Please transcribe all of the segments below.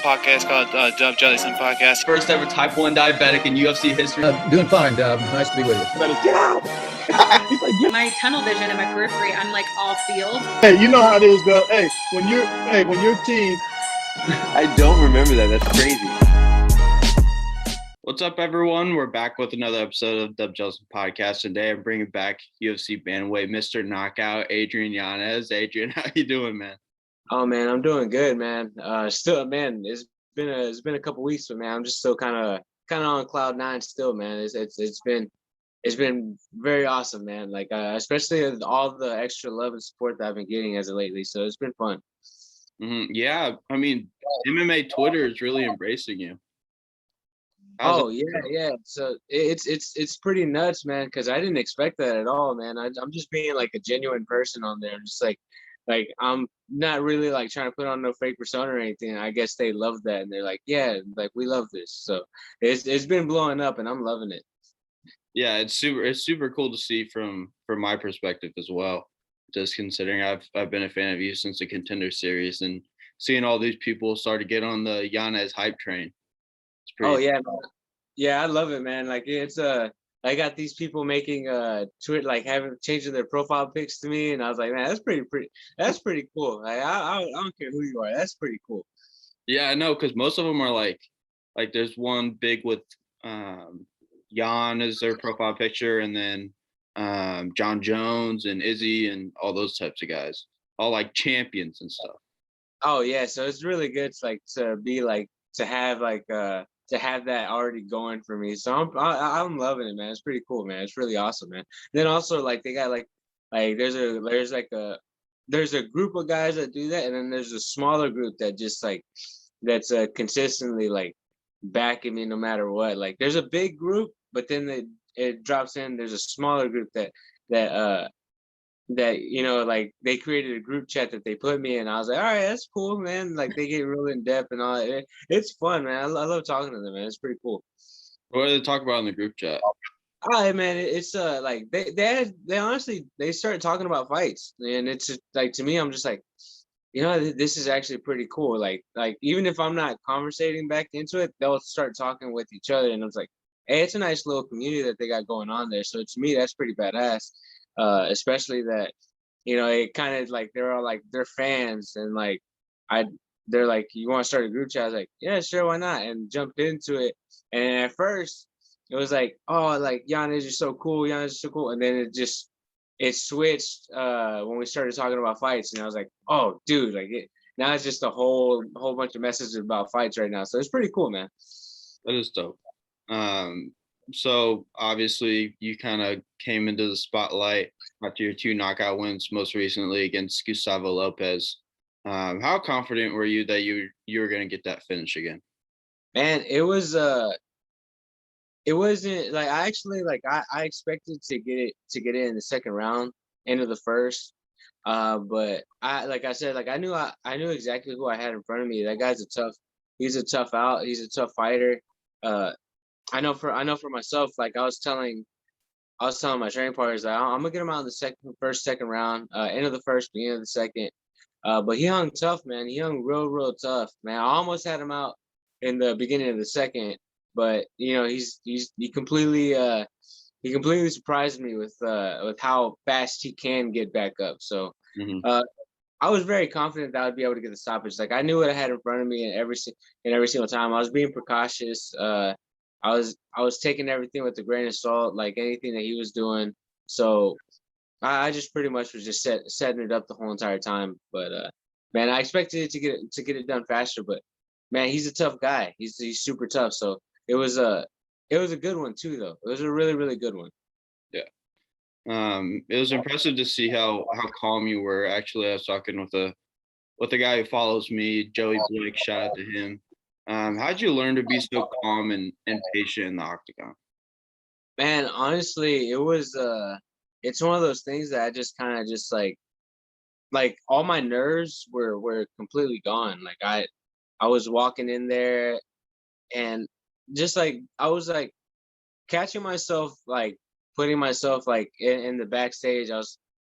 podcast called Jellison Podcast. First ever type 1 diabetic in UFC history. Doing fine. Nice to be with you. Get out! He's like, yeah. My tunnel vision and my periphery, I'm like all field. Hey, you know how it is, though. Hey, when your team. I don't remember that. That's crazy. What's up, everyone? We're back with another episode of the Jellison Podcast. Today, I'm bringing back UFC Bantamweight, Mr. Knockout, Adrian Yanez. Adrian, how you doing, man? Oh man, I'm doing good, man. Still, man, it's been a couple weeks, but man, I'm just still kind of on cloud nine still, man. It's been very awesome, man. Like especially all the extra love and support that I've been getting as of lately. So it's been fun. Mm-hmm. Yeah, I mean, MMA Twitter is really embracing you. Yeah. So it's pretty nuts, man. Because I didn't expect that at all, man. I'm just being like a genuine person on there. I'm just like I'm not really like trying to put on no fake persona or anything. I guess they love that and they're like, yeah, like we love this. So it's been blowing up and I'm loving it. Yeah, it's super cool to see from my perspective as well. Just considering I've been a fan of you since the Contender Series and seeing all these people start to get on the Yanez hype train. It's pretty. Oh yeah, man. Yeah, I love it, man. Like it's I got these people making Twitter, like changing their profile pics to me, and I was like, man, that's pretty cool. Like I don't care who you are, that's pretty cool. Yeah, I know, because most of them are like there's one big with Jan as their profile picture, and then John Jones and Izzy and all those types of guys, all like champions and stuff. Oh yeah, so it's really good to have that already going for me. So I'm loving it, man. It's pretty cool, man. It's really awesome, man. Then also like they got like there's a group of guys that do that, and then there's a smaller group that just like that's consistently like backing me no matter what. Like there's a big group, but then it drops in. There's a smaller group that you know, like they created a group chat that they put me in. I was like, all right, that's cool, man. Like they get real in depth and all that. It's fun, man. I love talking to them, man. It's pretty cool. What do they talk about in the group chat? Oh man, it's like they honestly they started talking about fights, and it's just, like, to me, I'm just like, you know, this is actually pretty cool. Like even if I'm not conversating back into it, they'll start talking with each other, and I was like, hey, it's a nice little community that they got going on there. So to me, that's pretty badass. Especially that, you know, it kind of like they're fans, and like they're like, you want to start a group chat? I was like, yeah, sure, why not? And jumped into it. And at first it was like, oh, like Yanez is so cool, and then it switched when we started talking about fights, and I was like, oh dude, like now it's just a whole bunch of messages about fights right now. So it's pretty cool, man. That is dope. So obviously you kind of came into the spotlight after your 2 knockout wins, most recently against Gustavo Lopez. How confident were you that you were going to get that finish again? Man, it wasn't like I actually like I expected to get it in the second round, end of the first. But I knew exactly who I had in front of me. That guy's he's a tough out. He's a tough fighter. I know for myself, like I was telling my training partners that I'm gonna get him out in the second round, end of the first, beginning of the second. But he hung tough, man. He hung real tough, man. I almost had him out in the beginning of the second, but you know, he completely surprised me with how fast he can get back up. So I was very confident that I would be able to get the stoppage. Like I knew what I had in front of me, and every single time I was being precautious. I was taking everything with a grain of salt, like anything that he was doing. So I just pretty much was just setting it up the whole entire time. But man, I expected it to get it done faster. But man, he's a tough guy. He's super tough. So it was a good one too, though. It was a really good one. Yeah. It was impressive to see how calm you were. Actually, I was talking with a guy who follows me, Joey Blake. Shout out to him. How'd you learn to be so calm and patient in the octagon? Man, honestly, it was it's one of those things that I just kind of just like all my nerves were completely gone. Like I was walking in there and just like I was like catching myself, like putting myself like in the backstage.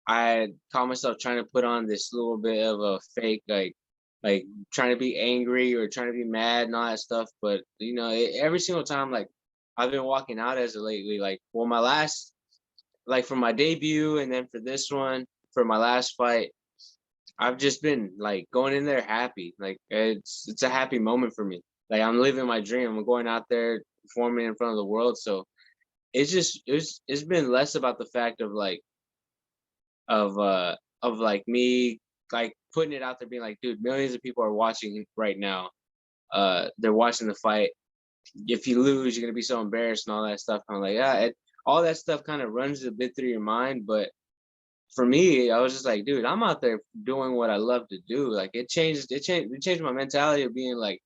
I caught myself trying to put on this little bit of a fake like like trying to be angry or trying to be mad and all that stuff. But you know, every single time, like I've been walking out as of lately, like well, my last, like for my debut and then for this one, for my last fight, I've just been like going in there happy. Like it's a happy moment for me. Like I'm living my dream. I'm going out there performing in front of the world. So it's been less about the fact of like of like me like putting it out there being like, dude, millions of people are watching right now. They're watching the fight. If you lose, you're gonna be so embarrassed and all that stuff. I'm like, yeah, all that stuff kind of runs a bit through your mind, but for me, I was just like, dude, I'm out there doing what I love to do. Like it changed my mentality of being like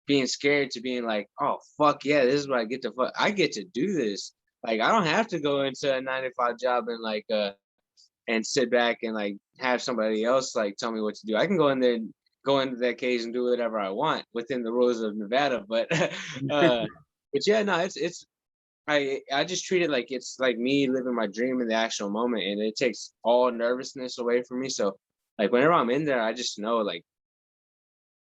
being scared to being like, oh fuck yeah, this is what I get to do this. Like I don't have to go into a 9 to 5 job and like and sit back and like have somebody else like tell me what to do. I can go in there and go into that cage and do whatever I want within the rules of Nevada. But but yeah, no, it's I just treat it like it's like me living my dream in the actual moment, and it takes all nervousness away from me. So like whenever I'm in there, I just know like,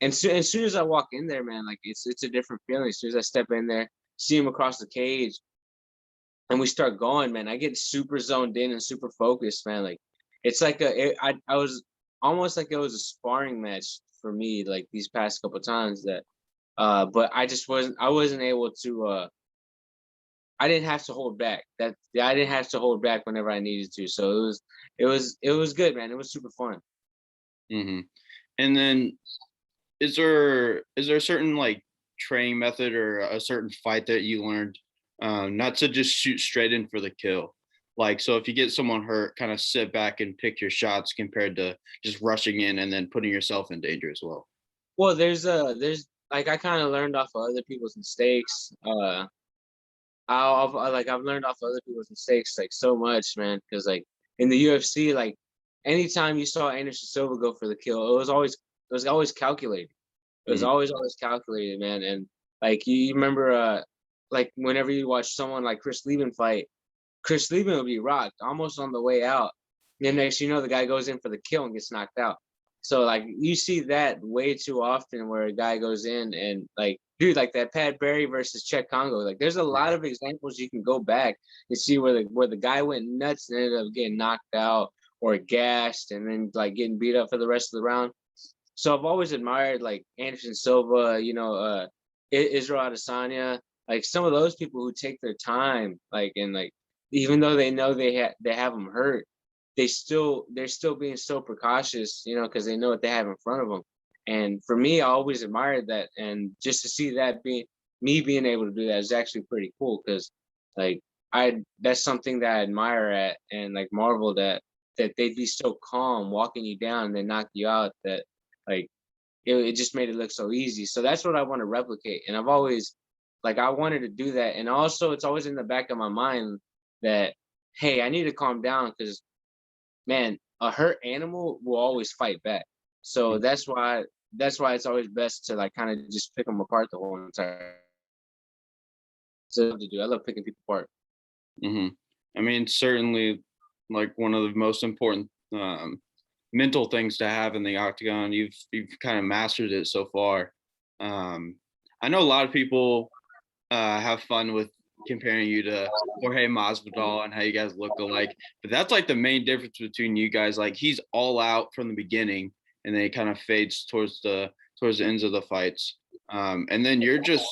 and as soon as I walk in there, man, like it's a different feeling. As soon as I step in there, see him across the cage, and we start going, man, I get super zoned in and super focused, man. Like it's like I was almost like it was a sparring match for me, like these past couple times that, but I wasn't able to. I didn't have to hold back. I didn't have to hold back whenever I needed to. So it was good, man. It was super fun. Mm-hmm. And then is there a certain like training method or a certain fight that you learned not to just shoot straight in for the kill? Like, so if you get someone hurt, kind of sit back and pick your shots compared to just rushing in and then putting yourself in danger as well. Well, there's like I kind of learned off of other people's mistakes. I've learned off other people's mistakes like so much, man. Because like in the UFC, like anytime you saw Anderson Silva go for the kill, it was always calculated. It was always calculated, man. And like you remember, like whenever you watch someone like Chris Lieben fight, Chris Lieben would be rocked almost on the way out. And then next you know, the guy goes in for the kill and gets knocked out. So like you see that way too often where a guy goes in and like, dude, like that Pat Barry versus Czech Congo. Like there's a lot of examples you can go back and see where the guy went nuts and ended up getting knocked out or gassed and then like getting beat up for the rest of the round. So I've always admired like Anderson Silva, you know, Israel Adesanya, like some of those people who take their time, like and like even though they know they have them hurt, they're still being so precautious, you know, because they know what they have in front of them. And for me, I always admired that, and just to see that being able to do that is actually pretty cool because like that's something that I admire at and like marveled at, that they'd be so calm walking you down and then knock you out, that like it just made it look so easy. So that's what I want to replicate, and I've always like I wanted to do that. And also it's always in the back of my mind that, hey, I need to calm down because man, a hurt animal will always fight back. So that's why it's always best to like kind of just pick them apart the whole entire. So to do, I love picking people apart. Mm-hmm. I mean, certainly, like one of the most important mental things to have in the octagon. You've kind of mastered it so far. I know a lot of people have fun with comparing you to Jorge Masvidal and how you guys look alike, but that's like the main difference between you guys. Like he's all out from the beginning, and then it kind of fades towards the ends of the fights. And then you're just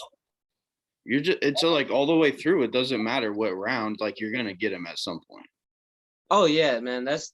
it's like all the way through. It doesn't matter what round, like you're gonna get him at some point. Oh yeah, man. That's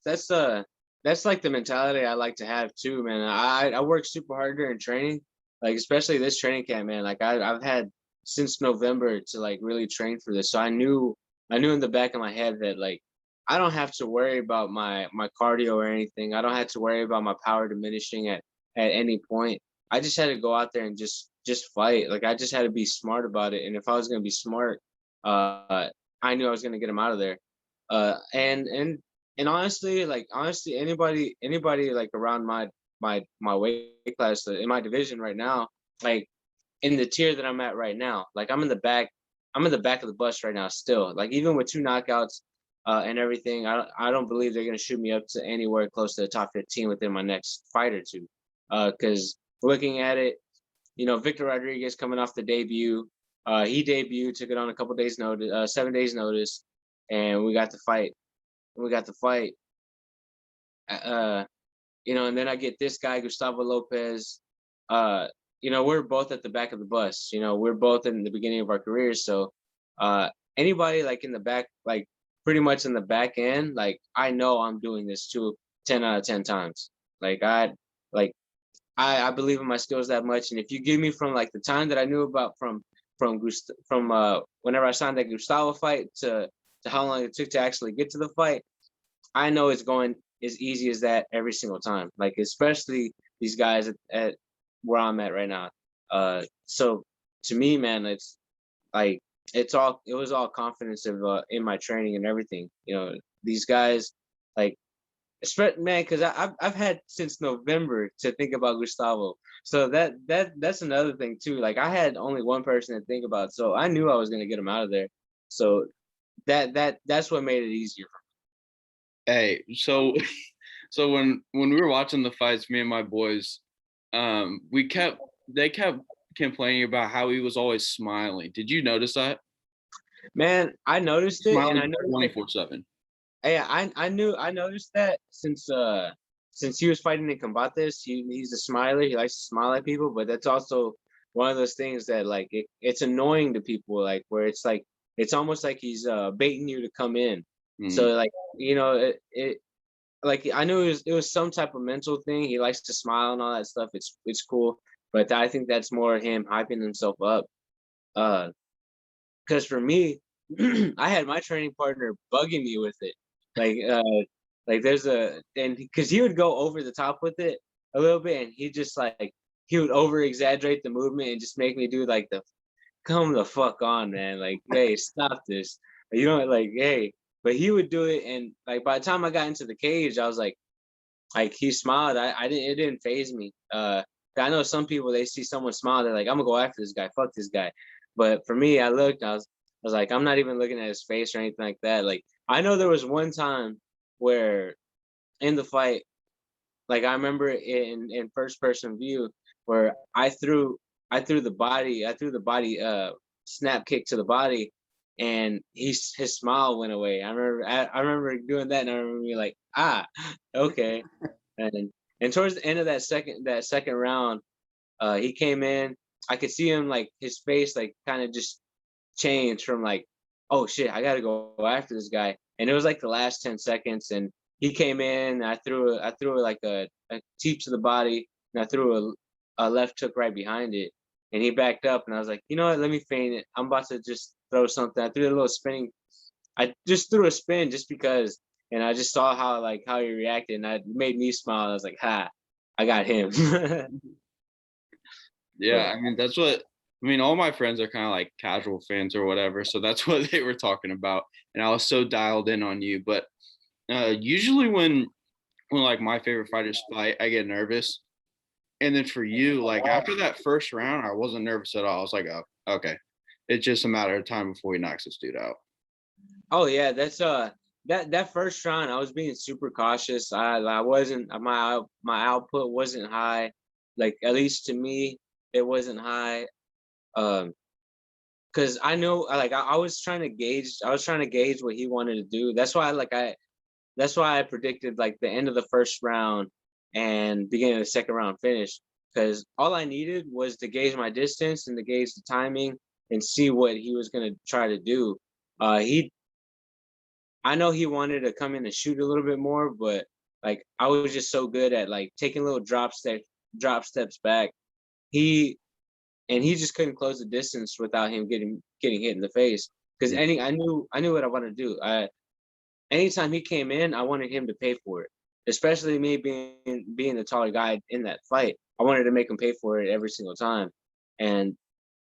like the mentality I like to have too, man. I work super hard during training, like especially this training camp, man. Like I've had since November to like really train for this. So I knew in the back of my head that like I don't have to worry about my cardio or anything. I don't have to worry about my power diminishing at any point. I just had to go out there and just fight. Like I just had to be smart about it. And if I was gonna be smart, I knew I was gonna get him out of there. And honestly, anybody like around my weight class in my division right now, like in the tier that I'm at right now, like I'm in the back of the bus right now still. Like even with 2 knockouts and everything, I don't believe they're gonna shoot me up to anywhere close to the top 15 within my next fight or two. Because looking at it, you know, Victor Rodriguez coming off the debut, he debuted, took it on a couple days notice, 7 days notice, and we got the fight. You know, and then I get this guy, Gustavo Lopez. You know, we're both at the back of the bus. You know, we're both in the beginning of our careers. So anybody like in the back, like pretty much in the back end, like I know I'm doing this too 10 out of 10 times. I believe in my skills that much. And if you give me from like the time that I knew about from whenever I signed that Gustavo fight to how long it took to actually get to the fight, I know it's going as easy as that every single time. Like especially these guys at where I'm at right now. So to me, man, it's like it was all confidence of in my training and everything. You know, these guys, like, man, because I've had since November to think about Gustavo. So that's another thing too. Like I had only one person to think about, so I knew I was gonna get him out of there. So that's what made it easier for me. Hey, so when we were watching the fights, me and my boys, they kept complaining about how he was always smiling. Did you notice that? Man, I noticed it, and I know 24/7. Hey, I noticed that since he was fighting in Combates, he's a smiler. He likes to smile at people, but that's also one of those things that like it's annoying to people, like where it's like it's almost like he's baiting you to come in. So like, you know, it like I knew it was some type of mental thing. He likes to smile and all that stuff. It's cool, but I think that's more him hyping himself up. Because for me, I had my training partner bugging me with it. Like there's and because he would go over the top with it a little bit, and he would over exaggerate the movement and just make me do like the come the fuck on, man. Like, hey, stop this. You know, like, hey, but he would do it, and like by the time I got into the cage, I was like he smiled. It didn't faze me. I know some people, they see someone smile, they're like, I'm gonna go after this guy, fuck this guy. But for me, I was like, I'm not even looking at his face or anything like that. Like, I know there was one time where in the fight, like I remember in first person view where I threw the body snap kick to the body, and his smile went away. I remember doing that, and I remember being like, okay. And towards the end of that second round, he came in. I could see him, like his face like kind of just change from like, oh shit, I gotta go after this guy. And it was like the last 10 seconds, and he came in, and I threw like a teep to the body, and I threw a left hook right behind it, and he backed up, and I was like, you know what, let me feint it. I'm about to just throw something. I threw a little spinning. I just threw a spin just because, and I just saw how he reacted, and it made me smile. I was like, I got him. Yeah, I mean all my friends are kind of like casual fans or whatever, so that's what they were talking about, and I was so dialed in on you. But usually when like my favorite fighters fight, I get nervous, and then for you, like after that first round, I wasn't nervous at all. I was like, oh, okay, it's just a matter of time before he knocks this dude out. Oh yeah, that's that first round, I was being super cautious. I wasn't, my output wasn't high, like at least to me it wasn't high. Because I know, like I was trying to gauge what he wanted to do. That's why I predicted like the end of the first round and beginning of the second round finish, because all I needed was to gauge my distance and to gauge the timing and see what he was gonna try to do. I know he wanted to come in and shoot a little bit more, but like I was just so good at like taking little drop steps back. He just couldn't close the distance without him getting hit in the face. Because I knew what I wanted to do. Anytime he came in, I wanted him to pay for it. Especially me being the taller guy in that fight. I wanted to make him pay for it every single time. And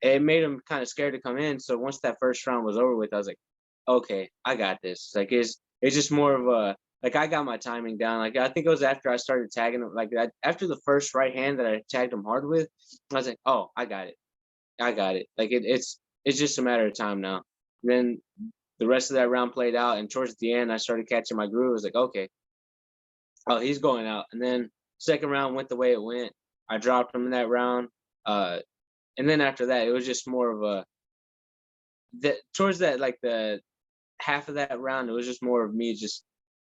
it made him kind of scared to come in. So once that first round was over with, I was like, okay, I got this. Like it's just more of a, like I got my timing down. Like I think it was after I started tagging him, like after the first right hand that I tagged him hard with, I was like, oh, I got it. Like it's just a matter of time now. And then the rest of that round played out, and towards the end, I started catching my groove. I was like, okay, oh, he's going out. And then second round went the way it went. I dropped him in that round. And then after that, it was just more of towards that, like the half of that round, it was just more of me just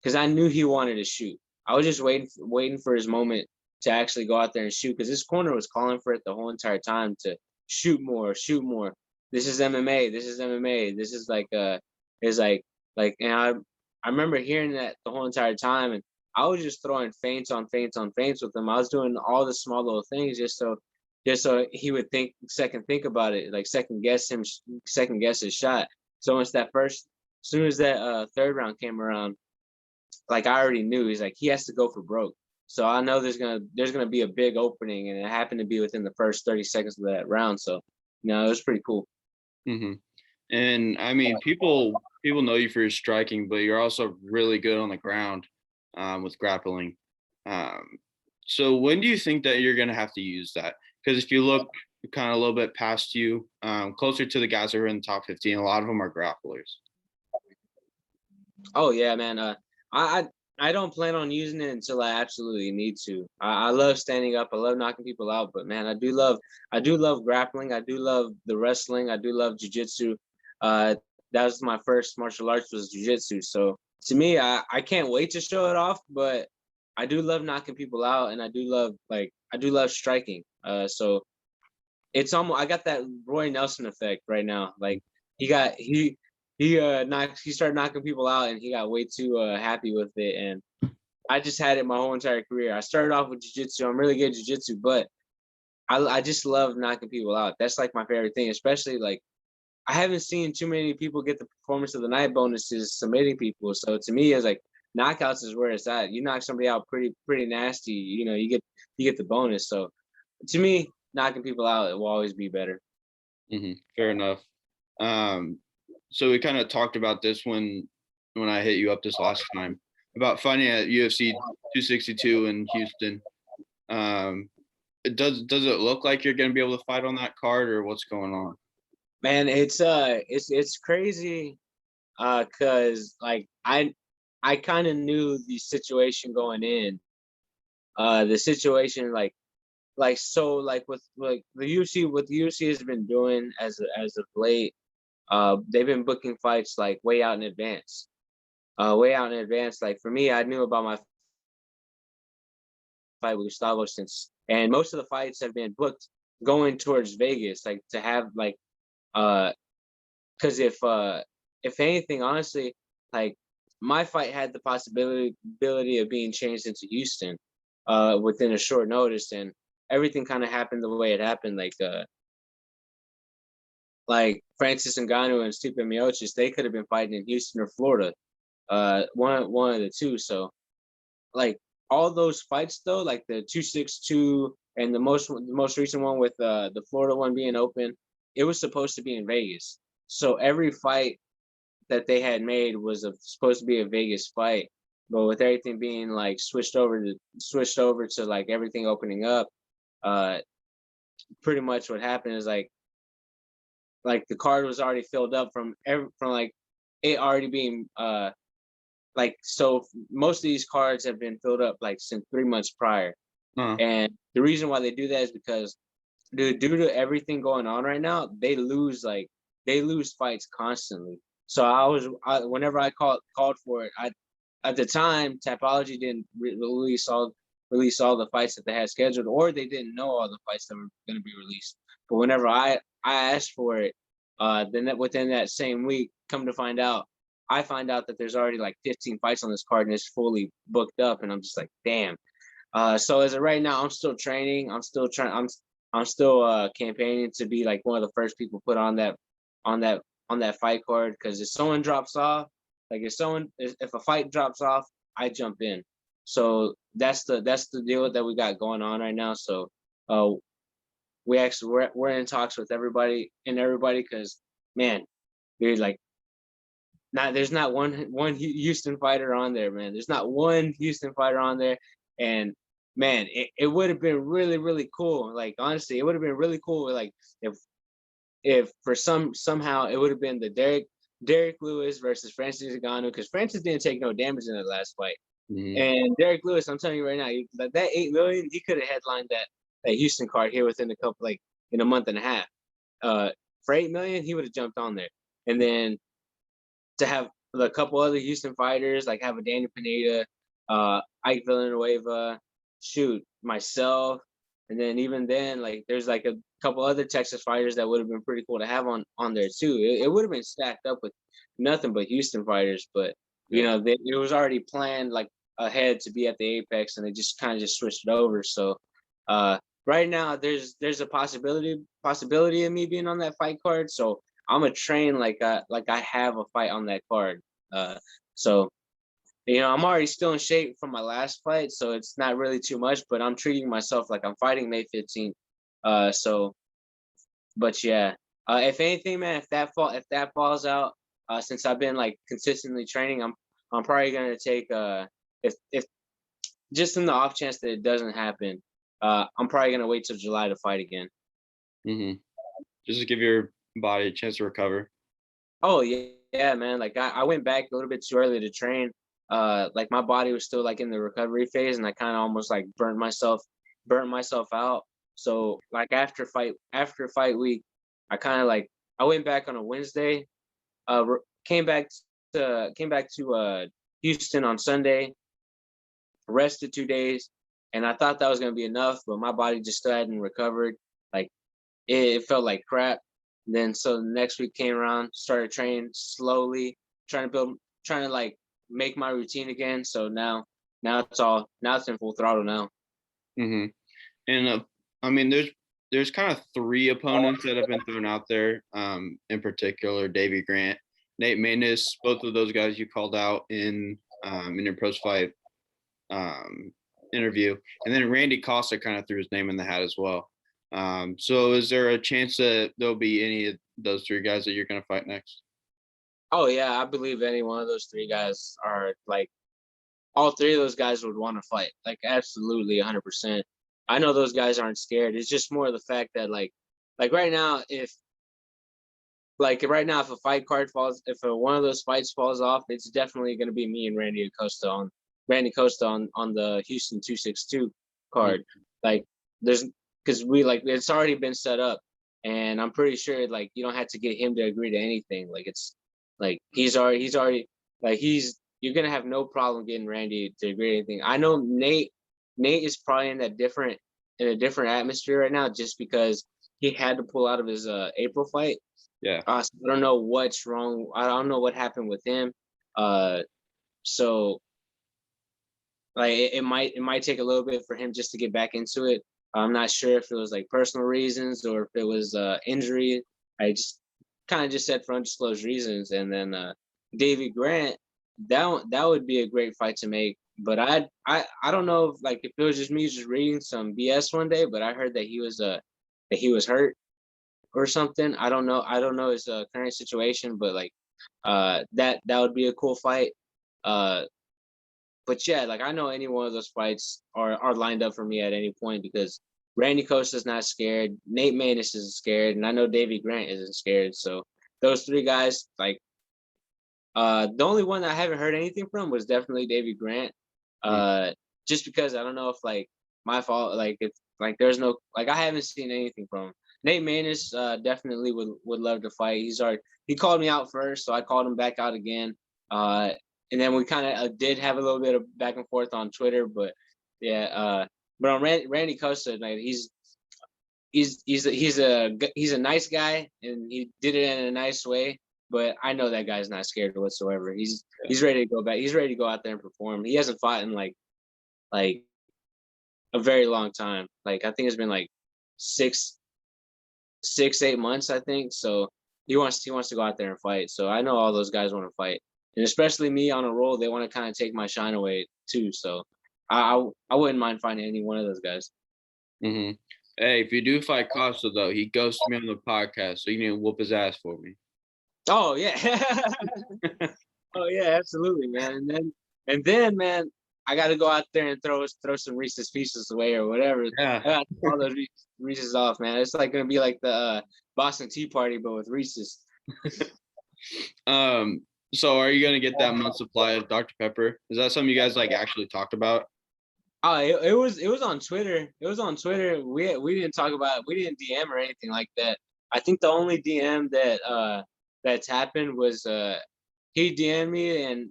because I knew he wanted to shoot. I was just waiting for his moment to actually go out there and shoot, because his corner was calling for it the whole entire time to shoot more, shoot more. This is MMA. This is MMA. This is like is like and I remember hearing that the whole entire time, and I was just throwing feints on feints on feints with him. I was doing all the small little things just so he would think about it, like second guess his shot. So as soon as that third round came around, like I already knew he's like, he has to go for broke. So I know there's gonna be a big opening, and it happened to be within the first 30 seconds of that round. So it was pretty cool. Mm-hmm. And I mean, people know you for your striking, but you're also really good on the ground with grappling. So when do you think that you're gonna have to use that? Because if you look kind of a little bit past you, closer to the guys that are in the top 15, a lot of them are grapplers. Oh yeah, man. I don't plan on using it until I absolutely need to. I love standing up. I love knocking people out. But man, I do love grappling. I do love the wrestling. I do love jiu-jitsu. That was my first martial arts, was jiu-jitsu. So to me, I can't wait to show it off. But I do love knocking people out, and I do love striking. So it's almost, I got that Roy Nelson effect right now. Like he started knocking people out, and he got way too happy with it. And I just had it my whole entire career. I started off with jiu-jitsu. I'm really good at jiu-jitsu, but I just love knocking people out. That's like my favorite thing, especially like I haven't seen too many people get the performance of the night bonuses submitting people. So to me, it's like knockouts is where it's at. You knock somebody out pretty nasty, you get the bonus. So to me, knocking people out, it will always be better. Mm-hmm. Fair enough. So we kind of talked about this when I hit you up this last time about fighting at UFC 262 in Houston. Does it look like you're going to be able to fight on that card, or what's going on? Man, it's crazy, cause like I kind of knew the situation going in. The situation like so like with like the UFC, what the UFC has been doing as of late. They've been booking fights like way out in advance. Like for me, I knew about my fight with Gustavo and most of the fights have been booked going towards Vegas, like to have like, because if anything, honestly, like my fight had the possibility of being changed into Houston, within a short notice, and everything kind of happened the way it happened, like Francis Ngannou and Stipe Miocic, they could have been fighting in Houston or Florida, one of the two. So, like all those fights though, like the 262 and the most recent one with the Florida one being open, it was supposed to be in Vegas. So every fight that they had made was supposed to be a Vegas fight, but with everything being like switched over to like everything opening up, pretty much what happened is like the card was already filled up from like it already being like, so most of these cards have been filled up like since 3 months prior. And the reason why they do that is because due to everything going on right now, they lose fights constantly. So whenever I called for it, at the time Tapology didn't release all the fights that they had scheduled, or they didn't know all the fights that were going to be released. But whenever I asked for it, then within that same week, come to find out, I find out that there's already like 15 fights on this card and it's fully booked up, and I'm just like, damn. So as of right now, I'm still training. I'm still campaigning to be like one of the first people put on that fight card, because if someone drops off, like if a fight drops off, I jump in. So that's the deal that we got going on right now. So we're in talks with everybody, because man, dude, like there's not one Houston fighter on there, man. There's not one Houston fighter on there, and man, it would have been really, really cool. Like honestly, it would have been really cool. Like if for somehow it would have been the Derek Lewis versus Francis Ngannou, because Francis didn't take no damage in the last fight. Mm-hmm. And Derek Lewis, I'm telling you right now, that $8 million, he could have headlined Houston card here within in a month and a half. For $8 million, he would have jumped on there. And then to have a couple other Houston fighters, like have a Daniel Pineda, Ike Villanueva, myself, and then even then, like there's like a couple other Texas fighters that would have been pretty cool to have on there too. It would have been stacked up with nothing but Houston fighters, but it was already planned like ahead to be at the Apex, and they just kind of just switched it over. So right now there's a possibility of me being on that fight card. So I'm gonna train like I have a fight on that card. So I'm already still in shape from my last fight, so it's not really too much, but I'm treating myself like I'm fighting May 15th. But yeah, if anything, man, if that falls out, since I've been like consistently training, I'm probably gonna take if just in the off chance that it doesn't happen, I'm probably gonna wait till July to fight again. Mm-hmm. Just to give your body a chance to recover. Oh yeah, man. Like I went back a little bit too early to train. Like my body was still like in the recovery phase, and I kind of almost like burnt myself out. So like after fight week, I went back on a Wednesday, came back to Houston on Sunday, rested 2 days, and I thought that was gonna be enough, but my body just still hadn't recovered. Like it felt like crap. And then so the next week came around, started training slowly, trying to like make my routine again. So now it's in full throttle now. Mm-hmm. And I mean, there's kind of 3 opponents that have been thrown out there. In particular, Davey Grant, Nate Maness, both of those guys you called out in your post fight interview, and then Randy Costa kind of threw his name in the hat as well. So is there a chance that there'll be any of those 3 guys that you're going to fight next? Oh yeah, I believe any one of those 3 guys are like, all 3 of those guys would want to fight. Like absolutely 100%. I know those guys aren't scared. It's just more the fact that like right now, if a fight card falls, if one of those fights falls off, it's definitely going to be me and Randy Costa on the Houston 262 card. Mm-hmm. Like because it's already been set up, and I'm pretty sure like you don't have to get him to agree to anything. Like it's like he's already like you're gonna have no problem getting Randy to agree to anything. I know Nate is probably in a different atmosphere right now, just because he had to pull out of his April fight. Yeah. So I don't know what's wrong. I don't know what happened with him. So like it might take a little bit for him just to get back into it. I'm not sure if it was like personal reasons or if it was injury. I just kind of just said for undisclosed reasons. And then Davey Grant, that would be a great fight to make. But I don't know if like if it was just me just reading some BS one day, but I heard that he was hurt or something. I don't know his current situation, but like that would be a cool fight. But yeah, like I know any one of those fights are lined up for me at any point, because Randy Costa's not scared, Nate Maness isn't scared, and I know Davey Grant isn't scared. So those 3 guys, like the only one that I haven't heard anything from was definitely Davey Grant. Just because I don't know if like my fault, like if like there's no like I haven't seen anything from him. Nate Maness definitely would love to fight. He called me out first, so I called him back out again. And then we kind of did have a little bit of back and forth on Twitter, but yeah. But on Randy Costa, like he's a nice guy, and he did it in a nice way. But I know that guy's not scared whatsoever. He's ready to go back. He's ready to go out there and perform. He hasn't fought in like a very long time. Like I think it's been like 8 months, I think. So he wants to go out there and fight. So I know all those guys want to fight. And especially me on a roll, they want to kind of take my shine away too. So I wouldn't mind finding any one of those guys. Mm-hmm. Hey, if you do fight Costa though, he ghosted me on the podcast, so you need to whoop his ass for me. Oh yeah. Oh yeah, absolutely, man. And then man, I got to go out there and throw some Reese's Pieces away or whatever. Yeah. I got to throw all those Reese's off, man. It's like gonna be like the Boston Tea Party, but with Reese's. So are you gonna get that month supply of Dr. Pepper? Is that something you guys like actually talked about? Oh, it was on Twitter. It was on Twitter. We didn't talk about it. We didn't DM or anything like that. I think the only DM that's happened was he DM'd me, and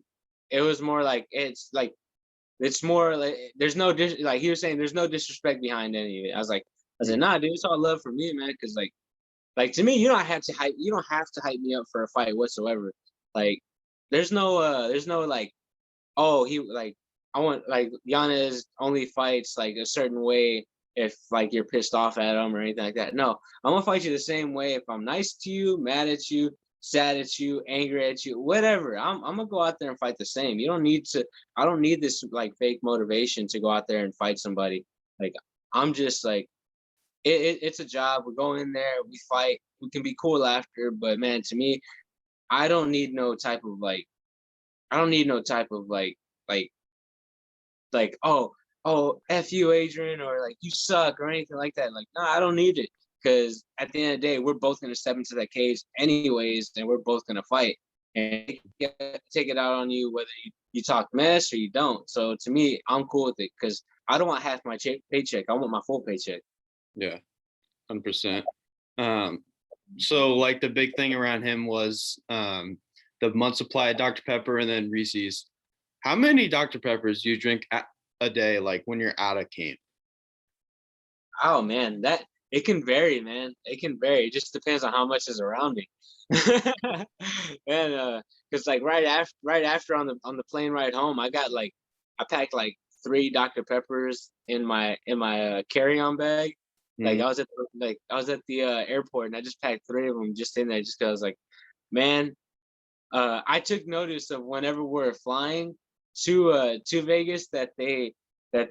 it was more like it's more like there's no like he was saying there's no disrespect behind any of it. I said nah, dude, it's all love for me, man, because like to me, you don't have to hype me up for a fight whatsoever. Like there's no like, oh, he like I want like Yanez only fights like a certain way if like you're pissed off at him or anything like that. No, I'm gonna fight you the same way if I'm nice to you, mad at you, sad at you, angry at you, whatever. I'm gonna go out there and fight the same. You don't need to. I don't need this like fake motivation to go out there and fight somebody. Like I'm just like it's a job. We go in there, we fight. We can be cool after, but man, to me, I don't need no type of like. I don't need no type of like F you, Adrian, or like you suck or anything like that. Like, no, I don't need it. Because at the end of the day, we're both gonna step into that cage anyways, and we're both gonna fight and take it out on you whether you talk mess or you don't. So to me, I'm cool with it because I don't want half my paycheck. I want my full paycheck. Yeah, 100%. So like the big thing around him was the month supply of Dr. Pepper and then Reese's. How many Dr. Peppers do you drink a day, like when you're out of camp? Oh man, that it can vary, man. It can vary. It just depends on how much is around me. And because like right after on the plane ride home, I packed like 3 Dr. Peppers in my carry-on bag. Like I was at the airport and I just packed 3 of them just in there just because I was like, man, I took notice of whenever we're flying to Vegas that they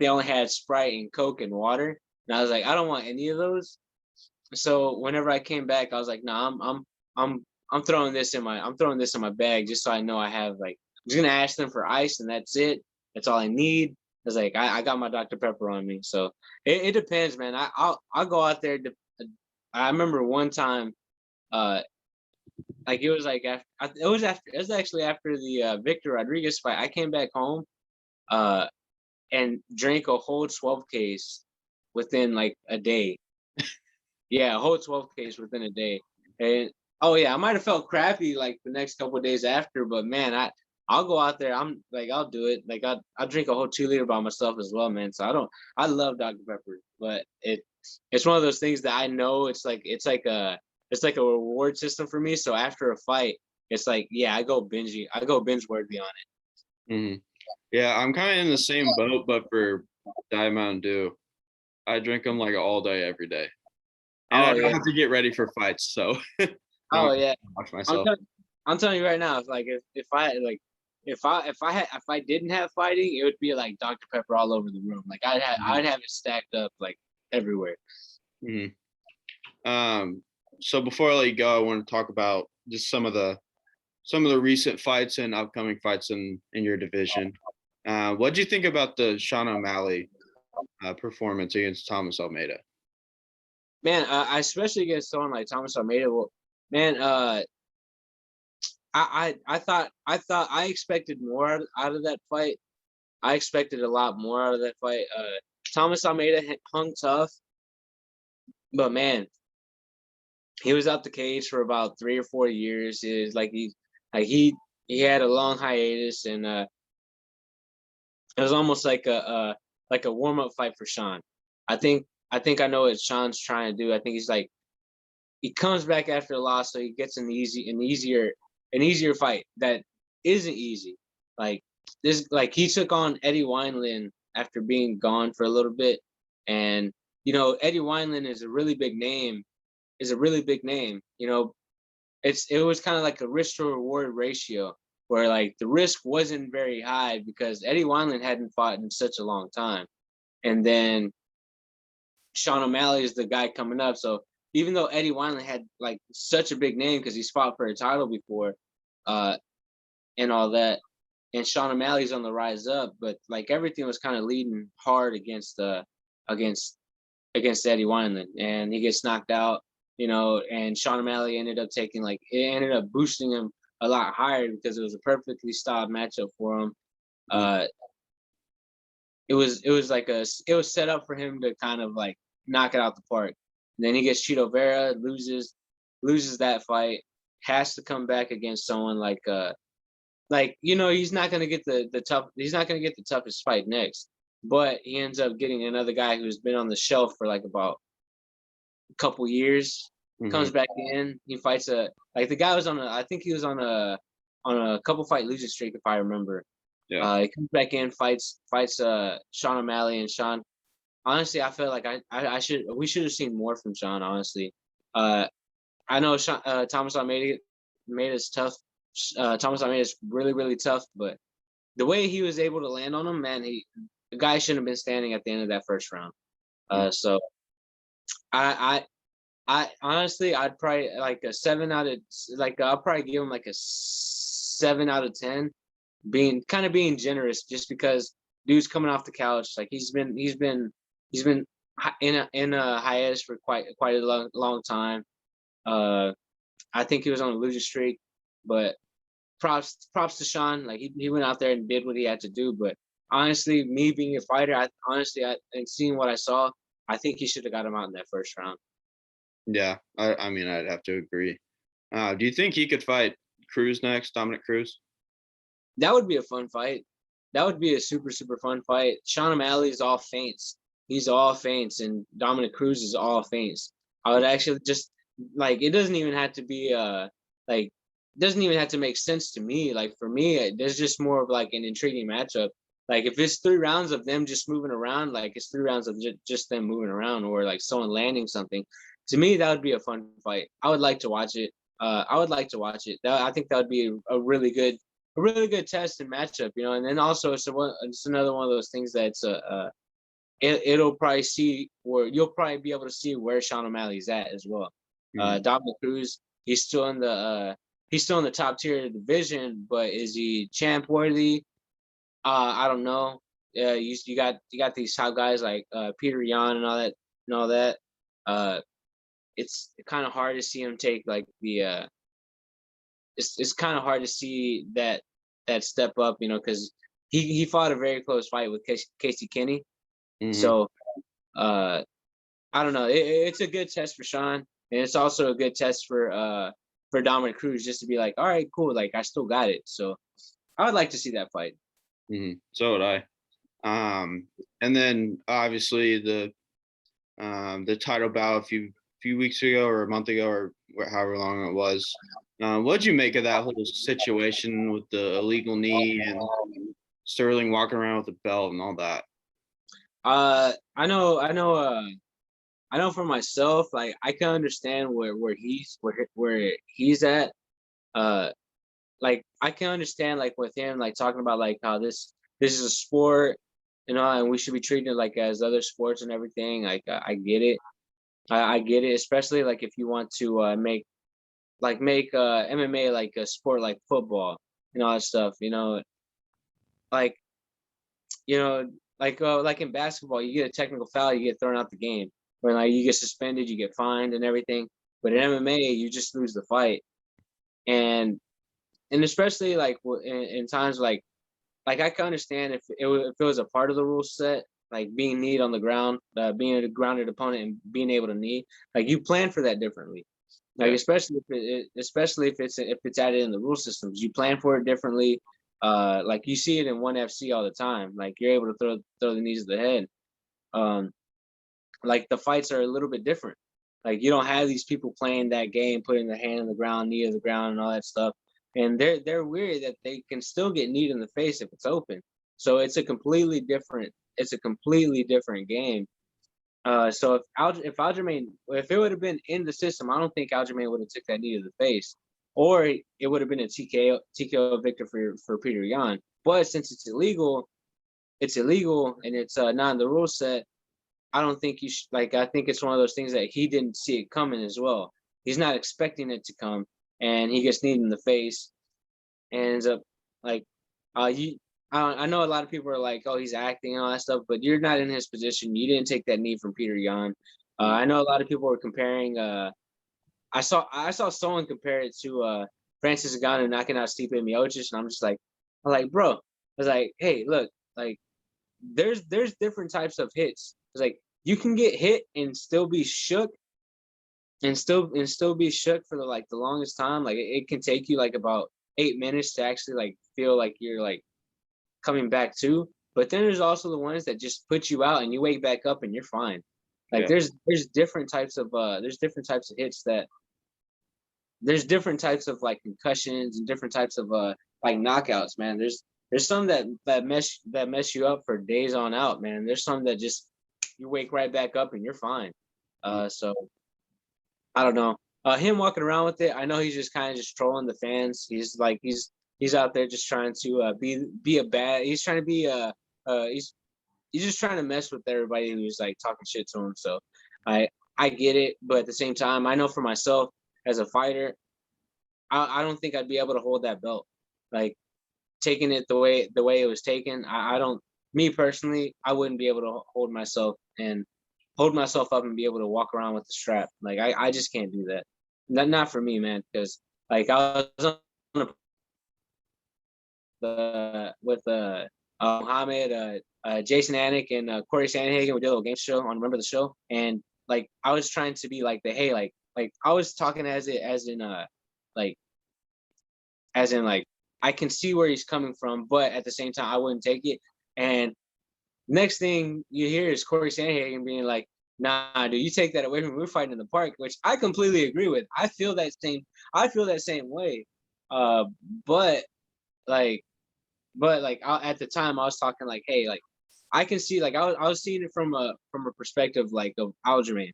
only had Sprite and Coke and water. And I was like, I don't want any of those. So whenever I came back, I was like, nah, I'm throwing this in my bag just so I know I have like I'm just gonna ask them for ice and that's it. That's all I need. I was like, I got my Dr. Pepper on me. So it depends, man. I'll go out there. I remember one time, like it was like it was actually after the Victor Rodriguez fight. I came back home, and drank a whole 12 case within like a day. Yeah, a whole 12 case within a day. And oh yeah, I might have felt crappy like the next couple of days after, but man, I'll go out there. I'm like I'll do it. Like I'll drink a whole 2-liter by myself as well, man. So I love Dr. Pepper, but it's one of those things that I know it's like a reward system for me. So after a fight, it's like, yeah, I go binge worthy on it. Mm-hmm. Yeah, I'm kind of in the same boat, but for Diet Mountain Dew, I drink them like all day, every day. And I don't have to get ready for fights, so. Oh yeah, watch myself. I'm telling you right now, if I didn't have fighting, it would be like Dr. Pepper all over the room. Like I'd have it stacked up like everywhere. Mm-hmm. So before I let you go, I want to talk about just some of the recent fights and upcoming fights in your division. What do you think about the Sean O'Malley performance against Thomas Almeida? Man, I especially against someone like Thomas Almeida. Well, man, I thought I expected more out of that fight. I expected a lot more out of that fight. Thomas Almeida hung tough, but man, he was out the cage for about 3 or 4 years. It was like he had a long hiatus, and it was almost like a warm up fight for Sean. I think I know what Sean's trying to do. I think he's like he comes back after a loss, so he gets an easier fight that isn't easy. Like this, like he took on Eddie Wineland after being gone for a little bit, and you know Eddie Wineland is a really big name. You know, it was kind of like a risk to reward ratio where like the risk wasn't very high because Eddie Wineland hadn't fought in such a long time, and then Sean O'Malley is the guy coming up. So even though Eddie Wineland had like such a big name because he's fought for a title before, and all that, and Sean O'Malley's on the rise up, but like everything was kind of leading hard against Eddie Wineland, and he gets knocked out, you know, and Sean O'Malley ended up boosting him a lot higher because it was a perfectly styled matchup for him. it was set up for him to kind of like knock it out the park. And then he gets Chito Vera, loses that fight, has to come back against someone like he's not gonna get the toughest fight next. But he ends up getting another guy who's been on the shelf for like about a couple years. Comes back in, he fights the guy was I think he was on a couple fight losing streak if I remember. Yeah. He comes back in, fights Sean O'Malley, and Sean. Honestly, I feel like we should have seen more from Sean. Honestly, I know Thomas Almeida made us tough. Thomas Almeida is really, really tough, but the way he was able to land on him, man, the guy shouldn't have been standing at the end of that first round. So I honestly, I'd probably like a 7 out of I'll probably give him like a 7 out of 10, being generous, just because dude's coming off the couch. Like he's been in a hiatus for quite a long time. I think he was on a losing streak, but props to Sean. Like he went out there and did what he had to do. But honestly, me being a fighter, and seeing what I saw, I think he should have got him out in that first round. Yeah, I mean, I'd have to agree. Do you think he could fight Cruz next, Dominick Cruz? That would be a fun fight. That would be a super, super fun fight. Sean O'Malley is all feints. He's all feints, and Dominick Cruz is all feints. I would actually just it doesn't even have to be it doesn't even have to make sense to me. Like for me, there's just more of like an intriguing matchup. Like if it's 3 rounds of them just moving around, like it's 3 rounds of just them moving around, or like someone landing something. To me, that would be a fun fight. I would like to watch it. I think that would be a really good test and matchup, And then also it's another one of those things that's it'll probably see where you'll probably be able to see where Sean O'Malley's at as well. Dominick Cruz, he's still in the top tier of the division, but is he champ worthy? I don't know. You got these top guys like Peter Yan and all that. It's kind of hard to see him take like the it's kind of hard to see that step up, because he fought a very close fight with Casey Kenny. So I don't know. It's a good test for Sean, and it's also a good test for Dominick Cruz, just to be like, all right, cool, like I still got it. So I would like to see that fight. So would I. And then obviously the title bout a few weeks ago or a month ago or however long it was. What'd you make of that whole situation with the illegal knee and Sterling walking around with a belt and all that? I know for myself, like I can understand where he's at. Like I can understand like with him like talking about like how this is a sport, and we should be treated like as other sports and everything. Like I get it. I get it, especially like if you want to make MMA like a sport like football and all that stuff. Like in basketball, you get a technical foul, you get thrown out the game. When like you get suspended, you get fined and everything. But in MMA, you just lose the fight. And especially like in times like I can understand if it was a part of the rule set, like being kneed on the ground, being a grounded opponent and being able to knee, like you plan for that differently. Like especially if it's added in the rule systems, you plan for it differently. Like you see it in ONE FC all the time. Like you're able to throw the knees to the head. Like the fights are a little bit different. Like you don't have these people playing that game, putting their hand on the ground, knee to the ground, and all that stuff. And they're weary that they can still get kneed in the face if it's open. So it's a completely different game. So if it would have been in the system, I don't think Aljamain would have took that knee to the face, or it would have been a TKO victory for Peter Yan. But since it's illegal, and it's not in the rule set. I don't think you should. Like I think it's one of those things that he didn't see it coming as well. He's not expecting it to come, and he gets kneed in the face, and ends up like I know a lot of people are like, oh, he's acting and all that stuff, but you're not in his position. You didn't take that knee from Peter Yan. I know a lot of people were comparing. I saw someone compare it to Francis Ngannou knocking out Stipe Miocic, and I'm like, bro. I was like, hey, look, like there's different types of hits. It's like you can get hit and still be shook, and still be shook for the longest time. Like it can take you like about 8 minutes to actually like feel like you're like coming back to. But then there's also the ones that just put you out and you wake back up and you're fine. Like there's different types of hits that there's different types of like concussions and different types of like knockouts, man. There's some that mess you up for days on out, man. There's some that just you wake right back up and you're fine. So I don't know. Him walking around with it, I know he's just kind of just trolling the fans. He's like he's out there just trying to be a bad. He's trying to be he's just trying to mess with everybody who's like talking shit to him. So I get it, but at the same time, I know for myself as a fighter, I don't think I'd be able to hold that belt. Like taking it the way it was taken, I don't. Me personally, I wouldn't be able to hold myself up and be able to walk around with the strap. Like I just can't do that. Not for me, man. Because like I was on with Muhammad, Jason Anik, and Corey Sandhagen. We did a little game show on Remember the Show, and like I was trying to be like like I was talking as in I can see where he's coming from, but at the same time I wouldn't take it. And next thing you hear is Corey Sandhagen being like, "Nah, dude, you take that away from me. We're fighting in the park," which I completely agree with. I feel that same way. But at the time I was talking like, hey, like I can see, like I was seeing it from a perspective like of Aljamain.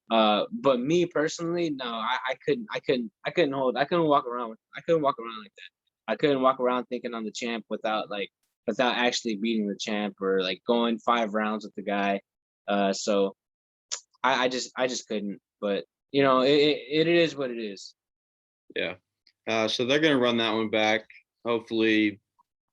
But me personally, no, I couldn't walk around like that. I couldn't walk around thinking I'm the champ without actually beating the champ or like going 5 rounds with the guy. So I just couldn't. But you know, it is what it is. Yeah. So they're gonna run that one back, hopefully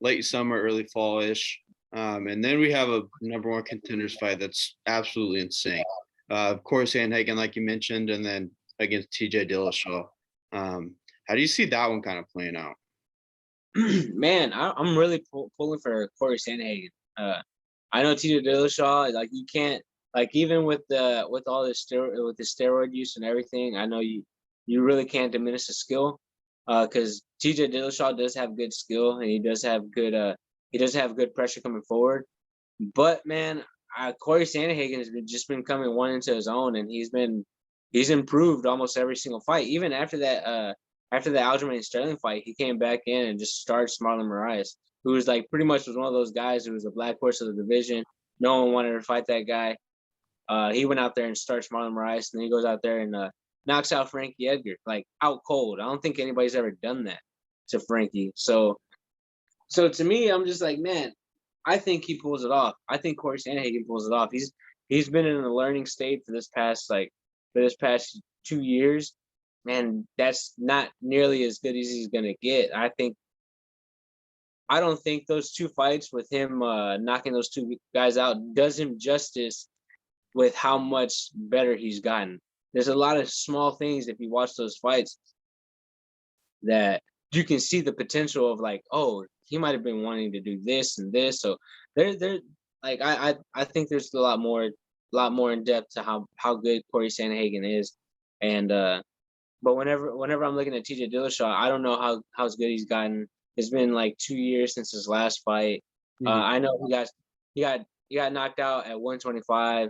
late summer, early fall-ish. And then we have a number 1 contenders fight that's absolutely insane. Of course, Sandhagen, like you mentioned, and then against TJ Dillashaw. How do you see that one kind of playing out? Man, I'm really pulling for Corey Sandhagen. I know TJ Dillashaw, like you can't, like even with all this steroid use and everything, I know you really can't diminish the skill, because TJ Dillashaw does have good skill and he does have good pressure coming forward. But man, Corey Sandhagen has just been coming one into his own, and he's improved almost every single fight. Even after that Aljamain Sterling fight, he came back in and just starched Marlon Moraes, who was like pretty much was one of those guys who was a black horse of the division. No one wanted to fight that guy. He went out there and starched Marlon Moraes, and then he goes out there and knocks out Frankie Edgar, like out cold. I don't think anybody's ever done that to Frankie. So to me, I'm just like, man, I think he pulls it off. I think Corey Sandhagen pulls it off. He's been in a learning state for this past 2 years, and that's not nearly as good as he's gonna get. I don't think those 2 fights with him knocking those 2 guys out does him justice with how much better he's gotten. There's a lot of small things if you watch those fights that you can see the potential of, like, oh, he might have been wanting to do this and this. So there like I think there's a lot more in depth to how good Corey Sandhagen is. And but whenever I'm looking at TJ Dillashaw, I don't know how good he's gotten. It's been like 2 years since his last fight. I know he got knocked out at 125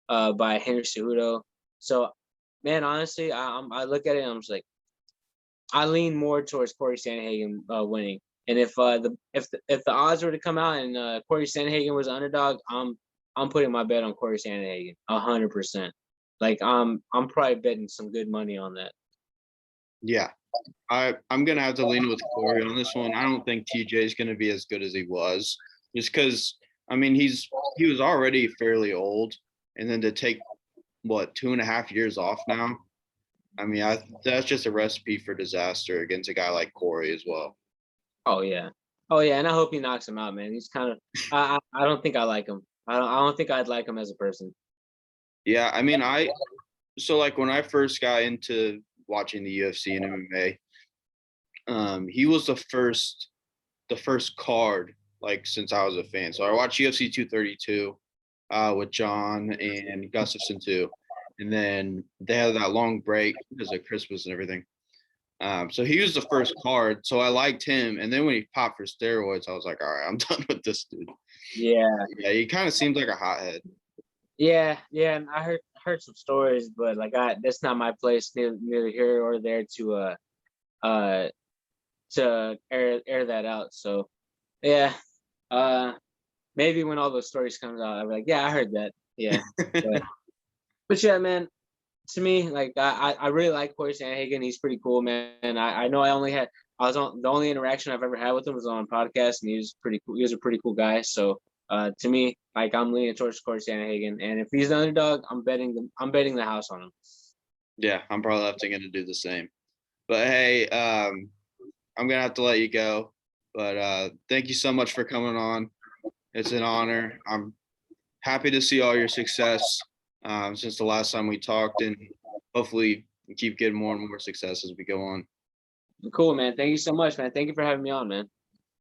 by Henry Cejudo. So man, honestly, I look at it and I'm just like, I lean more towards Corey Sandhagen winning. And if the odds were to come out and Corey Sandhagen was an underdog, I'm putting my bet on Corey Sandhagen 100%. Like I'm probably betting some good money on that. Yeah, I'm gonna have to lean with Corey on this one. I don't think TJ is gonna be as good as he was, just because I mean he was already fairly old, and then to take 2.5 years off now. I mean, that's just a recipe for disaster against a guy like Corey as well. Oh yeah, and I hope he knocks him out, man. He's kind of I don't think I like him. I don't think I'd like him as a person. Yeah, I mean, so like when I first got into watching the UFC and MMA, he was the first card like since I was a fan. So I watched UFC 232 with John and Gustafson too, and then they had that long break because of Christmas and everything. So he was the first card, so I liked him. And then when he popped for steroids, I was like, all right, I'm done with this dude. Yeah. Yeah, he kind of seems like a hothead. Yeah, and I heard some stories, but like that's not my place, neither here or there to air that out. So yeah, maybe when all those stories comes out, I'll be like, yeah, I heard that. Yeah, but yeah, man. To me, like I really like Corey Sandhagen. He's pretty cool, man. And I know the only interaction I've ever had with him was on a podcast, and he was pretty cool. He was a pretty cool guy. So to me, like I'm leaning towards Corey Sandhagen, and if he's the underdog, I'm betting the house on him. Yeah, I'm probably going to do the same. But hey, I'm gonna have to let you go. But thank you so much for coming on. It's an honor. I'm happy to see all your success since the last time we talked, and hopefully we keep getting more and more success as we go on. Cool, man. Thank you so much, man. Thank you for having me on, man.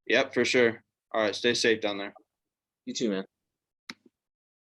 Yep, for sure. All right, stay safe down there. You too, man.